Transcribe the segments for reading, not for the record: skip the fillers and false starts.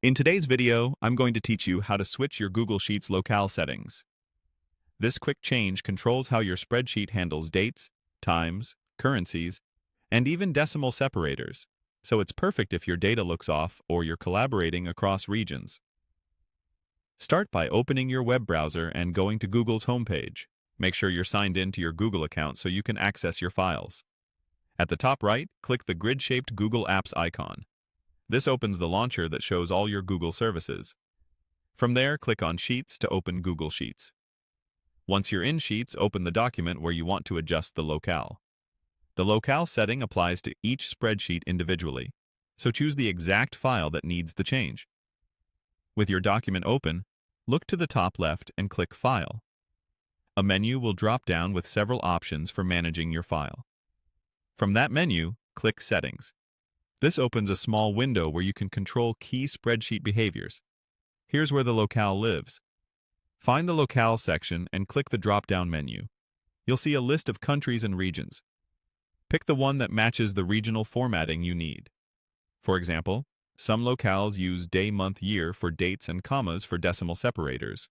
In today's video, I'm going to teach you how to switch your Google Sheets locale settings. This quick change controls how your spreadsheet handles dates, times, currencies, and even decimal separators, so it's perfect if your data looks off or you're collaborating across regions. Start by opening your web browser and going to Google's homepage. Make sure you're signed in to your Google account so you can access your files. At the top right, click the grid-shaped Google Apps icon. This opens the launcher that shows all your Google services. From there, click on Sheets to open Google Sheets. Once you're in Sheets, open the document where you want to adjust the locale. The locale setting applies to each spreadsheet individually, so choose the exact file that needs the change. With your document open, look to the top left and click File. A menu will drop down with several options for managing your file. From that menu, click Settings. This opens a small window where you can control key spreadsheet behaviors. Here's where the locale lives. Find the locale section and click the drop-down menu. You'll see a list of countries and regions. Pick the one that matches the regional formatting you need. For example, some locales use day, month, year for dates and commas for decimal separators,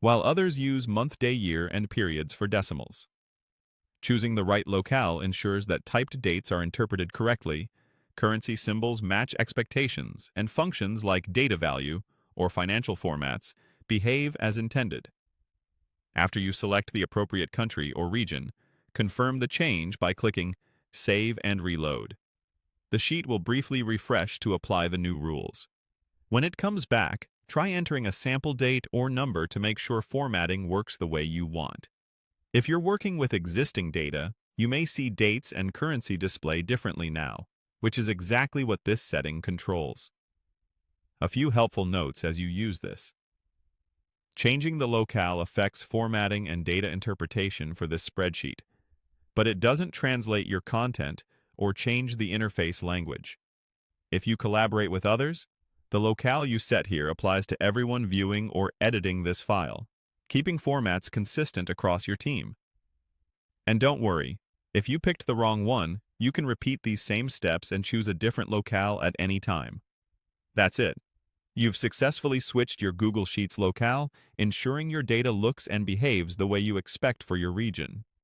while others use month, day, year, and periods for decimals. Choosing the right locale ensures that typed dates are interpreted correctly, currency symbols match expectations, and functions like data value or financial formats behave as intended. After you select the appropriate country or region, confirm the change by clicking Save and Reload. The sheet will briefly refresh to apply the new rules. When it comes back, try entering a sample date or number to make sure formatting works the way you want. If you're working with existing data, you may see dates and currency display differently now, which is exactly what this setting controls. A few helpful notes as you use this. Changing the locale affects formatting and data interpretation for this spreadsheet, but it doesn't translate your content or change the interface language. If you collaborate with others, the locale you set here applies to everyone viewing or editing this file, keeping formats consistent across your team. And don't worry, if you picked the wrong one, you can repeat these same steps and choose a different locale at any time. That's it. You've successfully switched your Google Sheets locale, ensuring your data looks and behaves the way you expect for your region.